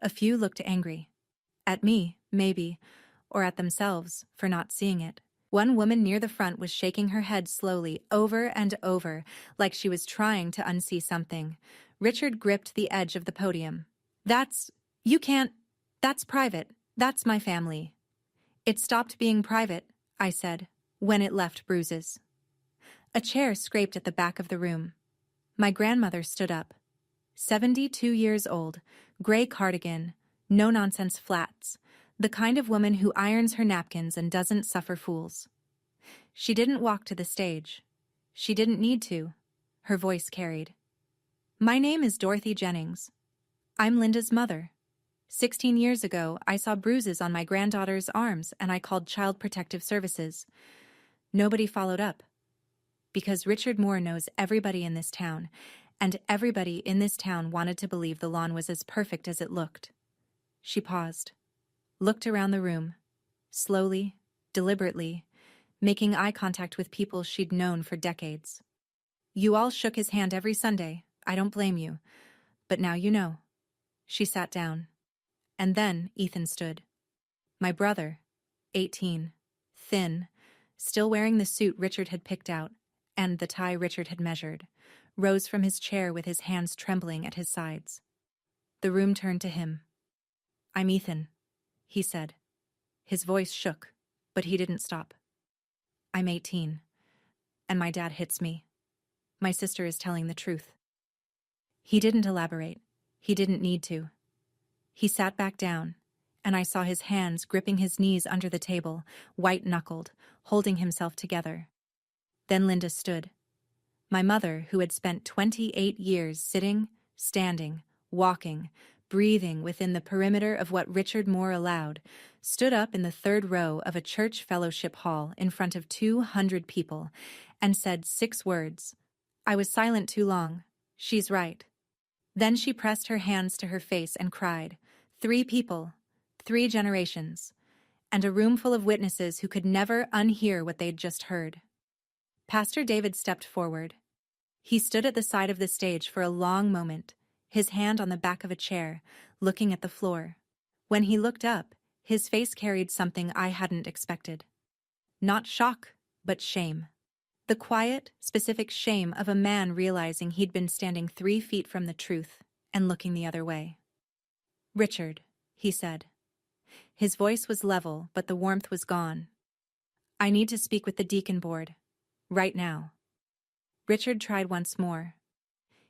A few looked angry. At me, maybe, or at themselves for not seeing it. One woman near the front was shaking her head slowly, over and over, like she was trying to unsee something. Richard gripped the edge of the podium. You can't, that's private. That's my family." "It stopped being private," I said, "when it left bruises." A chair scraped at the back of the room. My grandmother stood up. 72 years old, gray cardigan, no-nonsense flats, the kind of woman who irons her napkins and doesn't suffer fools. She didn't walk to the stage. She didn't need to. Her voice carried. "My name is Dorothy Jennings. I'm Linda's mother. 16 years ago, I saw bruises on my granddaughter's arms and I called Child Protective Services. Nobody followed up. Because Richard Moore knows everybody in this town, and everybody in this town wanted to believe the lawn was as perfect as it looked." She paused, looked around the room, slowly, deliberately, making eye contact with people she'd known for decades. "You all shook his hand every Sunday. I don't blame you. But now you know." She sat down. And then Ethan stood. My brother, 18, thin, still wearing the suit Richard had picked out, and the tie Richard had measured, rose from his chair with his hands trembling at his sides. The room turned to him. "I'm Ethan," he said. His voice shook, but he didn't stop. "I'm 18, and my dad hits me. My sister is telling the truth." He didn't elaborate. He didn't need to. He sat back down, and I saw his hands gripping his knees under the table, white-knuckled, holding himself together. Then Linda stood. My mother, who had spent 28 years sitting, standing, walking, breathing within the perimeter of what Richard Moore allowed, stood up in the third row of a church fellowship hall in front of 200 people and said 6 words. I was silent too long. She's right. Then she pressed her hands to her face and cried, 3 people, 3 generations, and a room full of witnesses who could never unhear what they'd just heard. Pastor David stepped forward. He stood at the side of the stage for a long moment, his hand on the back of a chair, looking at the floor. When he looked up, his face carried something I hadn't expected. Not shock, but shame. The quiet, specific shame of a man realizing he'd been standing 3 feet from the truth and looking the other way. Richard, he said. His voice was level, but the warmth was gone. I need to speak with the deacon board. Right now. Richard tried once more.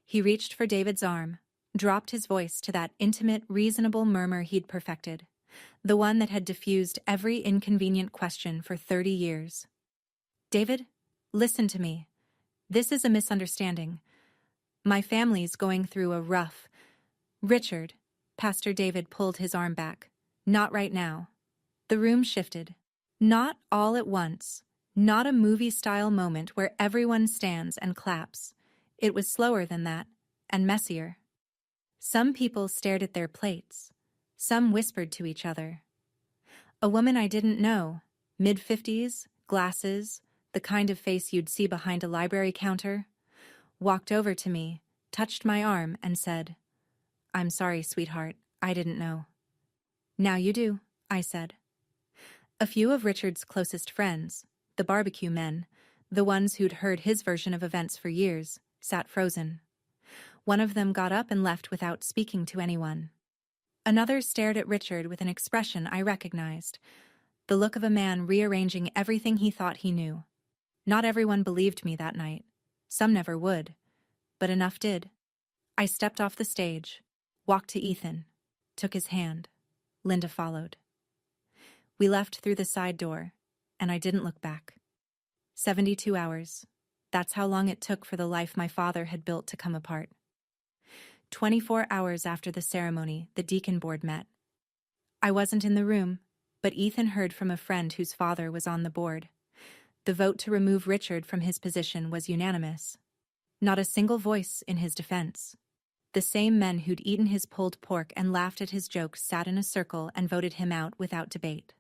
He reached for David's arm, dropped his voice to that intimate, reasonable murmur he'd perfected, the one that had diffused every inconvenient question for 30 years. David, listen to me. This is a misunderstanding. My family's going through a rough... Richard, Pastor David pulled his arm back. Not right now. The room shifted. Not all at once. Not a movie-style moment where everyone stands and claps. It was slower than that, and messier. Some people stared at their plates. Some whispered to each other. A woman I didn't know, mid-50s, glasses, the kind of face you'd see behind a library counter, walked over to me, touched my arm, and said, I'm sorry, sweetheart, I didn't know. Now you do, I said. A few of Richard's closest friends, the barbecue men, the ones who'd heard his version of events for years, sat frozen. One of them got up and left without speaking to anyone. Another stared at Richard with an expression I recognized, the look of a man rearranging everything he thought he knew. Not everyone believed me that night. Some never would. But enough did. I stepped off the stage, walked to Ethan, took his hand. Linda followed. We left through the side door, and I didn't look back. 72 hours. That's how long it took for the life my father had built to come apart. 24 hours after the ceremony, the deacon board met. I wasn't in the room, but Ethan heard from a friend whose father was on the board. The vote to remove Richard from his position was unanimous. Not a single voice in his defense. The same men who'd eaten his pulled pork and laughed at his jokes sat in a circle and voted him out without debate.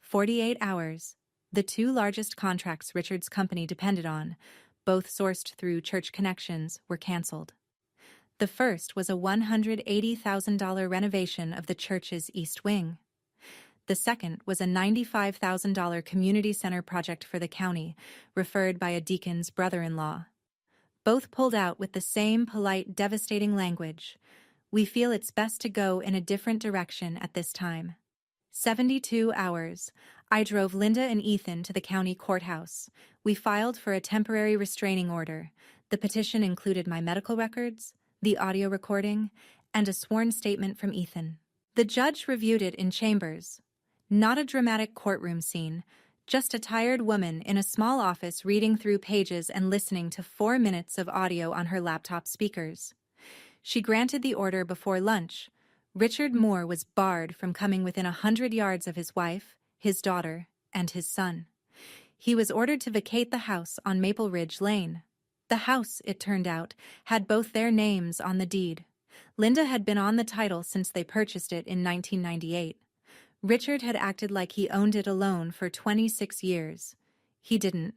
48 hours. The 2 largest contracts Richard's company depended on, both sourced through church connections, were canceled. The first was a $180,000 renovation of the church's east wing. The second was a $95,000 community center project for the county, referred by a deacon's brother-in-law. Both pulled out with the same polite, devastating language. We feel it's best to go in a different direction at this time. 72 hours. I drove Linda and Ethan to the county courthouse. We filed for a temporary restraining order. The petition included my medical records, the audio recording, and a sworn statement from Ethan. The judge reviewed it in chambers. Not a dramatic courtroom scene, just a tired woman in a small office reading through pages and listening to 4 minutes of audio on her laptop speakers. She granted the order before lunch. Richard Moore was barred from coming within 100 yards of his wife, his daughter, and his son. He was ordered to vacate the house on Maple Ridge Lane. The house, it turned out, had both their names on the deed. Linda had been on the title since they purchased it in 1998. Richard had acted like he owned it alone for 26 years. He didn't.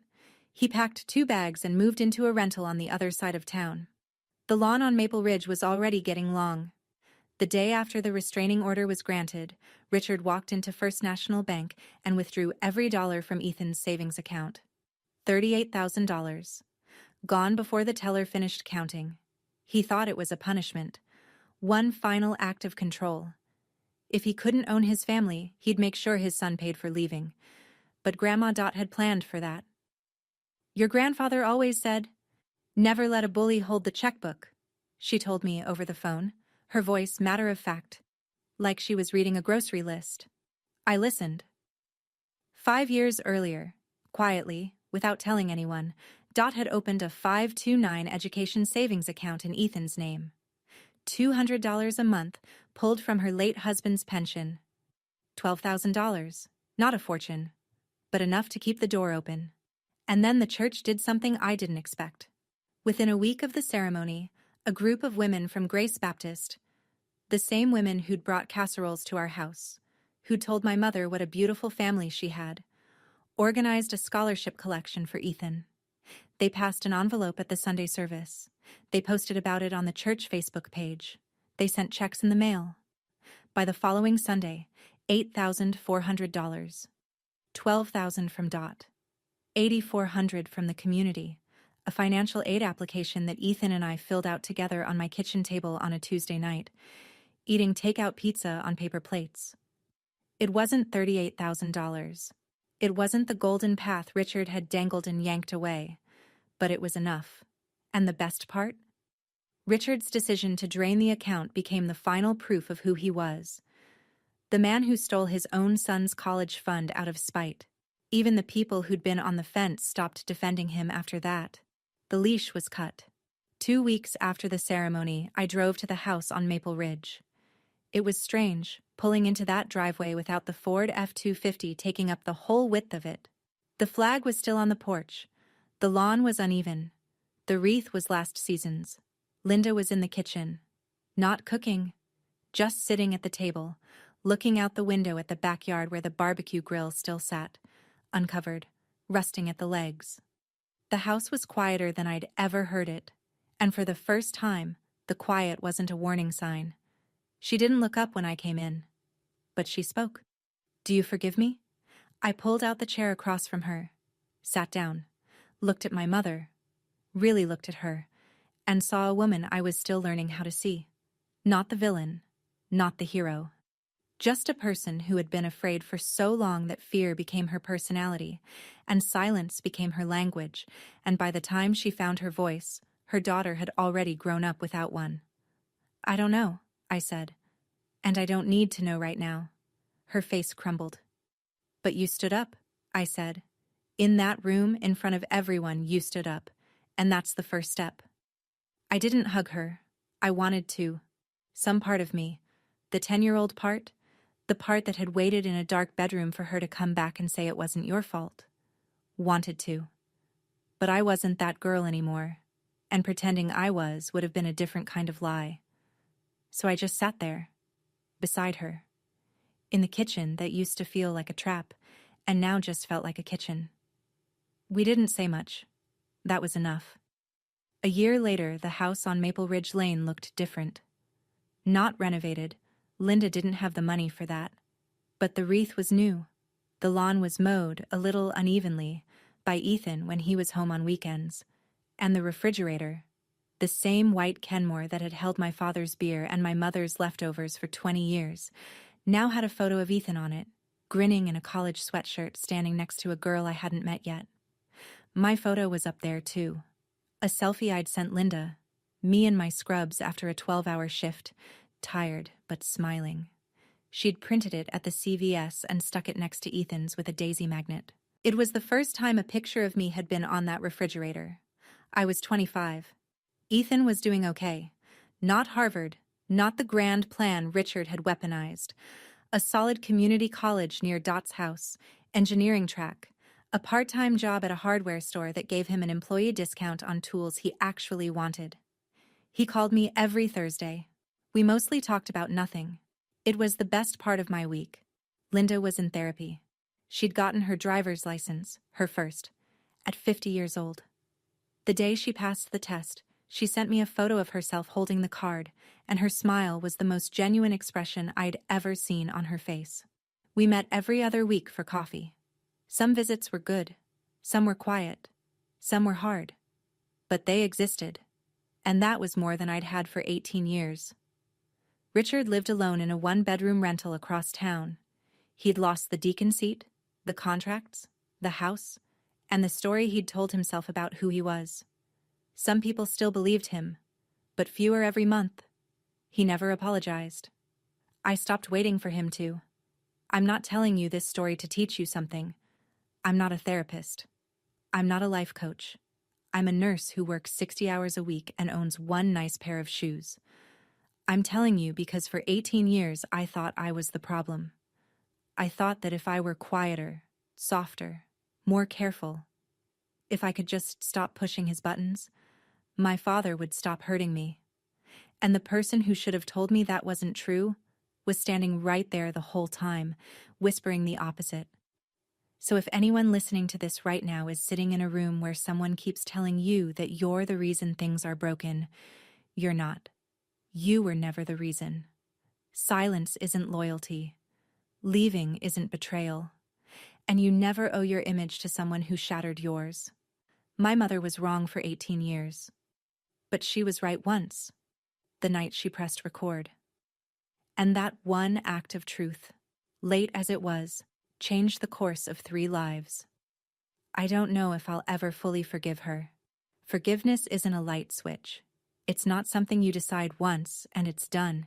He packed 2 bags and moved into a rental on the other side of town. The lawn on Maple Ridge was already getting long. The day after the restraining order was granted, Richard walked into First National Bank and withdrew every dollar from Ethan's savings account. $38,000. Gone before the teller finished counting. He thought it was a punishment. One final act of control. If he couldn't own his family, he'd make sure his son paid for leaving. But Grandma Dot had planned for that. Your grandfather always said, "Never let a bully hold the checkbook," she told me over the phone, her voice matter of fact. like she was reading a grocery list. I listened. 5 years earlier, quietly, without telling anyone, Dot had opened a 529 education savings account in Ethan's name. $200 a month pulled from her late husband's pension. $12,000. Not a fortune, but enough to keep the door open. And then the church did something I didn't expect. Within a week of the ceremony, a group of women from Grace Baptist, the same women who'd brought casseroles to our house, who'd told my mother what a beautiful family she had, organized a scholarship collection for Ethan. They passed an envelope at the Sunday service. They posted about it on the church Facebook page. They sent checks in the mail. By the following Sunday, $8,400. $12,000 from Dot. $8,400 from the community, a financial aid application that Ethan and I filled out together on my kitchen table on a Tuesday night, eating takeout pizza on paper plates. It wasn't $38,000. It wasn't the golden path Richard had dangled and yanked away, but it was enough. And the best part? Richard's decision to drain the account became the final proof of who he was. The man who stole his own son's college fund out of spite. Even the people who'd been on the fence stopped defending him after that. The leash was cut. 2 weeks after the ceremony, I drove to the house on Maple Ridge. It was strange, pulling into that driveway without the Ford F-250 taking up the whole width of it. The flag was still on the porch. The lawn was uneven. The wreath was last season's. Linda was in the kitchen. Not cooking. Just sitting at the table, looking out the window at the backyard where the barbecue grill still sat, uncovered, rusting at the legs. The house was quieter than I'd ever heard it, and for the first time, the quiet wasn't a warning sign. She didn't look up when I came in, but she spoke. "Do you forgive me?" I pulled out the chair across from her, sat down, looked at my mother, really looked at her, and saw a woman I was still learning how to see. Not the villain, not the hero. Just a person who had been afraid for so long that fear became her personality, and silence became her language, and by the time she found her voice, her daughter had already grown up without one. "I don't know," I said, "and I don't need to know right now." Her face crumbled. "But you stood up," I said. "In that room, in front of everyone, you stood up, and that's the first step." I didn't hug her. I wanted to. Some part of me, the 10-year-old part, the part that had waited in a dark bedroom for her to come back and say it wasn't your fault, wanted to. But I wasn't that girl anymore, and pretending I was would have been a different kind of lie. So I just sat there, beside her, in the kitchen that used to feel like a trap, and now just felt like a kitchen. We didn't say much. That was enough. A year later, the house on Maple Ridge Lane looked different. Not renovated. Linda didn't have the money for that. But the wreath was new. The lawn was mowed, a little unevenly, by Ethan when he was home on weekends. And the refrigerator, the same white Kenmore that had held my father's beer and my mother's leftovers for 20 years, now had a photo of Ethan on it, grinning in a college sweatshirt standing next to a girl I hadn't met yet. My photo was up there, too. A selfie I'd sent Linda, me in my scrubs after a 12-hour shift, tired but smiling. She'd printed it at the CVS and stuck it next to Ethan's with a daisy magnet. It was the first time a picture of me had been on that refrigerator. I was 25. Ethan was doing okay. Not Harvard, not the grand plan Richard had weaponized. A solid community college near Dot's house, engineering track, a part-time job at a hardware store that gave him an employee discount on tools he actually wanted. He called me every Thursday. We mostly talked about nothing. It was the best part of my week. Linda was in therapy. She'd gotten her driver's license, her first, at 50 years old. The day she passed the test, she sent me a photo of herself holding the card, and her smile was the most genuine expression I'd ever seen on her face. We met every other week for coffee. Some visits were good, some were quiet, some were hard. But they existed, and that was more than I'd had for 18 years. Richard lived alone in a one-bedroom rental across town. He'd lost the deacon seat, the contracts, the house, and the story he'd told himself about who he was. Some people still believed him, but fewer every month. He never apologized. I stopped waiting for him to. I'm not telling you this story to teach you something. I'm not a therapist. I'm not a life coach. I'm a nurse who works 60 hours a week and owns one nice pair of shoes. I'm telling you because for 18 years I thought I was the problem. I thought that if I were quieter, softer, more careful, if I could just stop pushing his buttons, my father would stop hurting me. And the person who should have told me that wasn't true was standing right there the whole time, whispering the opposite. So if anyone listening to this right now is sitting in a room where someone keeps telling you that you're the reason things are broken, you're not. You were never the reason. Silence isn't loyalty. Leaving isn't betrayal. And you never owe your image to someone who shattered yours. My mother was wrong for 18 years. But she was right once, the night she pressed record. And that one act of truth, late as it was, changed the course of 3 lives. I don't know if I'll ever fully forgive her. Forgiveness isn't a light switch. It's not something you decide once and it's done.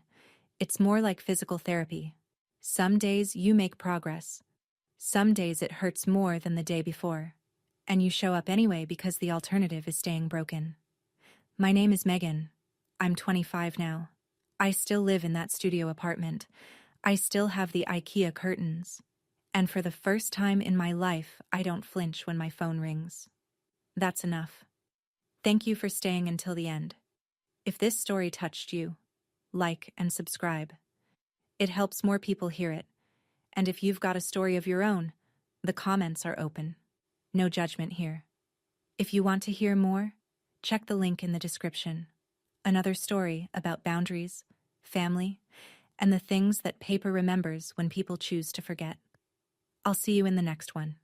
It's more like physical therapy. Some days you make progress. Some days it hurts more than the day before. And you show up anyway because the alternative is staying broken. My name is Megan. I'm 25 now. I still live in that studio apartment. I still have the IKEA curtains. And for the first time in my life, I don't flinch when my phone rings. That's enough. Thank you for staying until the end. If this story touched you, like and subscribe. It helps more people hear it. And if you've got a story of your own, the comments are open. No judgment here. If you want to hear more, check the link in the description. Another story about boundaries, family, and the things that paper remembers when people choose to forget. I'll see you in the next one.